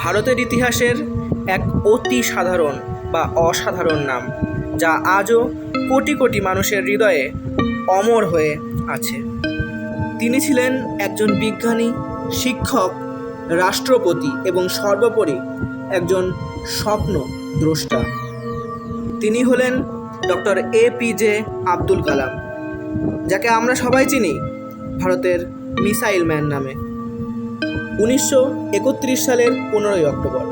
ভারতের ইতিহাসের এক অতি সাধারণ বা অসাধারণ নাম, যা আজও কোটি কোটি মানুষের হৃদয়ে অমর হয়ে আছে। তিনি ছিলেন একজন বিজ্ঞানী, শিক্ষক, রাষ্ট্রপতি এবং সর্বোপরি একজন স্বপ্ন দ্রষ্টা। তিনি হলেন ডক্টর APJ আব্দুল কালাম, যাকে আমরা সবাই চিনি ভারতের মিসাইল ম্যান নামে। 1931 সালের 15ই অক্টোবর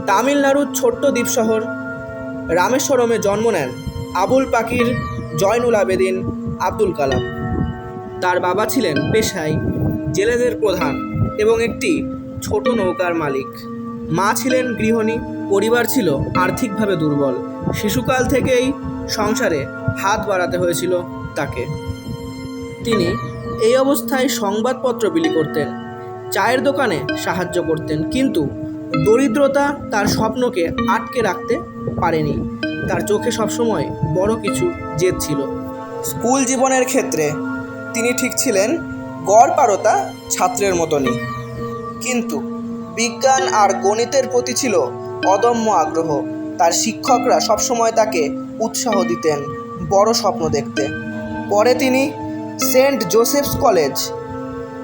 তামিলনাড়ুর ছোট্ট দ্বীপ শহর রামেশ্বরমে জন্ম নেন আবুল পাকির জয়নুল আবেদিন আব্দুল কালাম। তার বাবা ছিলেন পেশায় জেলেদের প্রধান এবং একটি ছোট নৌকার মালিক। মা ছিলেন গৃহিণী। পরিবার ছিল আর্থিকভাবে দুর্বল। শিশুকাল থেকেই সংসারে হাত বাড়াতে হয়েছিল তাকে। তিনি এই অবস্থায় সংবাদপত্র বিলি করতেন, চায়ের দোকানে সাহায্য করতেন, কিন্তু দরিদ্রতা তার স্বপ্নকে আটকে রাখতে পারেনি। তার চোখে সবসময় বড় কিছু জেদ ছিল। স্কুল জীবনের ক্ষেত্রে তিনি ঠিক ছিলেন গড়পাড়তা ছাত্রের মতনই, কিন্তু বিজ্ঞান আর গণিতের প্রতি ছিল অদম্য আগ্রহ। তার শিক্ষকরা সবসময় তাকে উৎসাহ দিতেন বড় স্বপ্ন দেখতে। পরে তিনি সেন্ট জোসেফস কলেজ,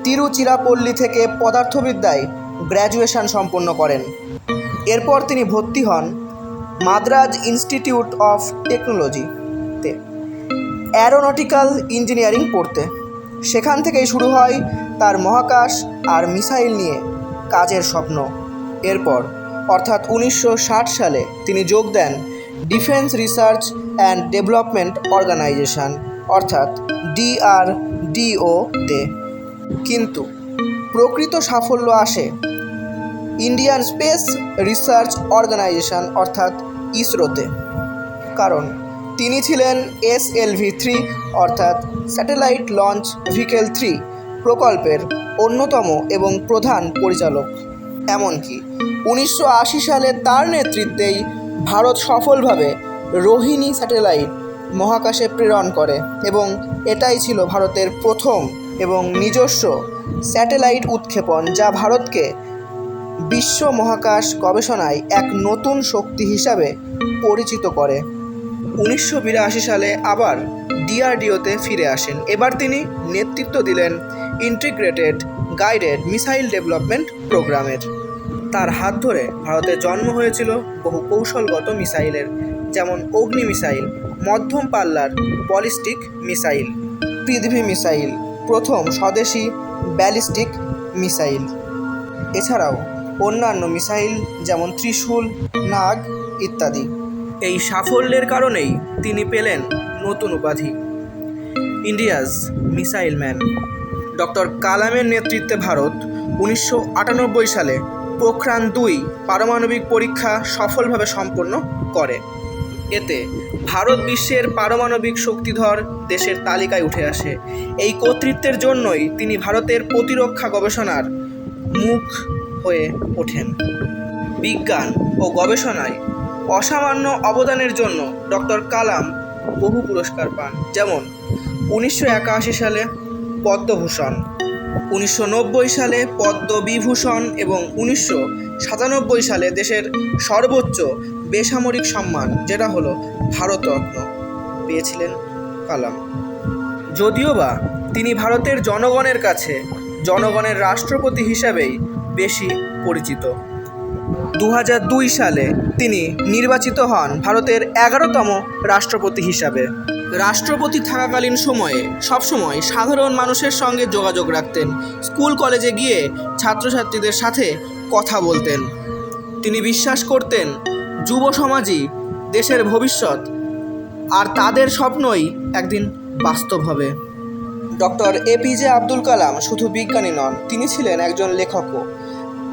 তিরুচিরাপল্লী থেকে পদার্থবিদ্যায় গ্র্যাজুয়েশন সম্পন্ন করেন। এরপর তিনি ভর্তি হন মাদ্রাজ ইনস্টিটিউট অফ টেকনোলজিতে অ্যারোনটিক্যাল ইঞ্জিনিয়ারিং পড়তে। সেখান থেকেই শুরু হয় তার মহাকাশ আর মিসাইল নিয়ে কাজের স্বপ্ন। এরপর অর্থাৎ 1960 সালে তিনি যোগ দেন defence research and development organisation অর্থাৎ DRDO-তে। কিন্তু প্রকৃত সাফল্য আসে ইন্ডিয়ান স্পেস রিসার্চ অর্গানাইজেশন অর্থাৎ ইসরোতে, কারণ তিনি ছিলেন SLV-3 অর্থাৎ স্যাটেলাইট লঞ্চ ভেহিকল 3 প্রকল্পের অন্যতম এবং প্রধান পরিচালক। এমনকি 1980 সালে তার নেতৃত্বেই ভারত সফলভাবে রোহিণী স্যাটেলাইট মহাকাশে প্রেরণ করে এবং এটাই ছিল ভারতের প্রথম এবং নিজস্ব স্যাটেলাইট উৎক্ষেপণ, যা ভারতকে বিশ্ব মহাকাশ গবেষণায় এক নতুন শক্তি হিসাবে পরিচিত করে। 1982 সালে আবার DRDO-তে ফিরে আসেন। এবার তিনি নেতৃত্ব দিলেন ইন্টিগ্রেটেড গাইডেড মিসাইল ডেভেলপমেন্ট প্রোগ্রামের। তার হাত ধরে ভারতে জন্ম হয়েছিল বহু কৌশলগত মিসাইলের, যেমন অগ্নি মিসাইল, মধ্যম পাল্লার ব্যালিস্টিক মিসাইল, পৃথ্বী মিসাইল, প্রথম স্বদেশি ব্যালিস্টিক মিসাইল, এছাড়াও অন্যান্য মিসাইল যেমন ত্রিশূল, নাগ ইত্যাদি। এই সাফল্যের কারণেই তিনি পেলেন নতুন উপাধি ইন্ডিয়াজ মিসাইল ম্যান। ডক্টর কালামের নেতৃত্বে ভারত 1998 সালে পোখরান-2 পারমাণবিক পরীক্ষা সফলভাবে সম্পন্ন করে। এতে ভারত বিশ্বের পারমাণবিক শক্তিধর দেশের তালিকায় উঠে আসে। এই কর্তৃত্বের জন্যই তিনি ভারতের প্রতিরক্ষা গবেষণার মুখ হয়ে ওঠেন। বিজ্ঞান ও গবেষণায় অসামান্য অবদানের জন্য ডক্টর কালাম বহু পুরস্কার পান, যেমন 1981 সালে পদ্মভূষণ, 1990 সালে পদ্মবিভূষণ এবং 1997 সালে দেশের সর্বোচ্চ বেসামরিক সম্মান যেটা হলো ভারতরত্ন পেয়েছিলেন কালাম। যদিও বা তিনি ভারতের জনগণের কাছে জনগণের রাষ্ট্রপতি হিসাবেই বেশি পরিচিত। 2002 সালে তিনি নির্বাচিত হন ভারতের 11তম রাষ্ট্রপতি হিসাবে। রাষ্ট্রপতি থাকাকালীন সময়ে সবসময় সাধারণ মানুষের সঙ্গে যোগাযোগ রাখতেন। স্কুল কলেজে গিয়ে ছাত্রছাত্রীদের সাথে কথা বলতেন। তিনি বিশ্বাস করতেন যুব সমাজই দেশের ভবিষ্যৎ, আর তাদের স্বপ্নই একদিন বাস্তব হবে। ডক্টর APJ আব্দুল কালাম শুধু বিজ্ঞানী নন, তিনি ছিলেন একজন লেখকও।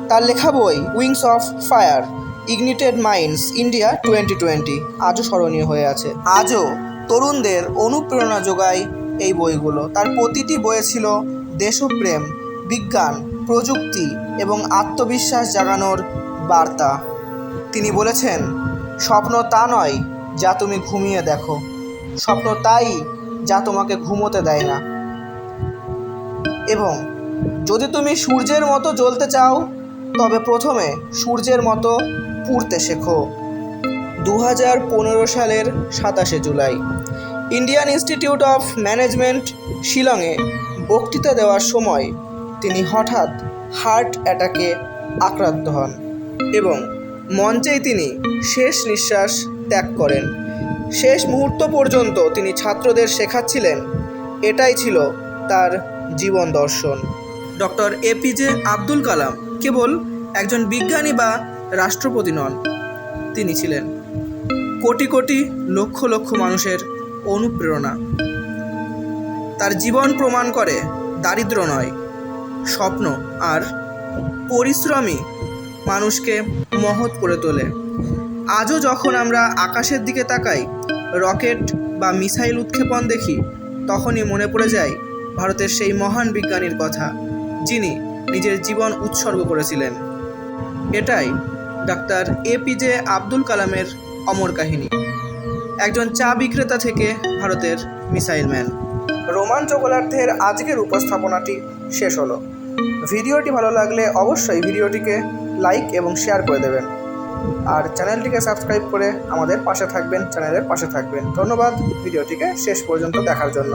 তার লেখা বই wings of fire, ignited minds, India 2020 আজও স্মরণীয় হয়ে আছে। আজও তরুণদের অনুপ্রেরণা যোগায় এই বইগুলো। তার প্রতিটি বইয়ে ছিল দেশপ্রেম, বিজ্ঞান, প্রযুক্তি এবং আত্মবিশ্বাস জাগানোর বার্তা। তিনি বলেছেন, স্বপ্ন তা নয় যা তুমি ঘুমিয়ে দেখো, স্বপ্ন তাই যা তোমাকে ঘুমোতে দেয় না। এবং যদি তুমি সূর্যের মতো জ্বলতে চাও তবে প্রথমে সূর্যের মতো পুড়তে শেখো। 2015 সালের 27শে জুলাই ইন্ডিয়ান ইনস্টিটিউট অফ ম্যানেজমেন্ট শিলংয়ে বক্তৃতা দেওয়ার সময় তিনি হঠাৎ হার্ট অ্যাটাকে আক্রান্ত হন এবং মঞ্চেই তিনি শেষ নিঃশ্বাস ত্যাগ করেন। শেষ মুহূর্ত পর্যন্ত তিনি ছাত্রদের শেখাচ্ছিলেন, এটাই ছিল তার জীবন দর্শন। ডক্টর এপিজে আব্দুল কালাম কেবল একজন বিজ্ঞানী বা রাষ্ট্রপতি নন, তিনি ছিলেন কোটি কোটি লক্ষ লক্ষ মানুষের অনুপ্রেরণা। তার জীবন প্রমাণ করে দারিদ্র নয়, স্বপ্ন আর পরিশ্রমী মানুষকে মহৎ করে তোলে। আজও যখন আমরা আকাশের দিকে তাকাই, রকেট বা মিসাইল উৎক্ষেপণ দেখি, তখনই মনে পড়ে যায় ভারতের সেই মহান বিজ্ঞানীর কথা, যিনি নিজের জীবন উৎসর্গ করেছিলেন। এটাই ডাক্তার এপিজে আব্দুল কালামের অমর কাহিনী, একজন চা বিক্রেতা থেকে ভারতের মিসাইল ম্যান। রোমান জগলার্ধের আজকের উপস্থাপনাটি শেষ হলো। ভিডিওটি ভালো লাগলে অবশ্যই ভিডিওটিকে লাইক এবং শেয়ার করে দেবেন, আর চ্যানেলটিকে সাবস্ক্রাইব করে আমাদের পাশে থাকবেন, চ্যানেলের পাশে থাকবেন। ধন্যবাদ ভিডিওটিকে শেষ পর্যন্ত দেখার জন্য।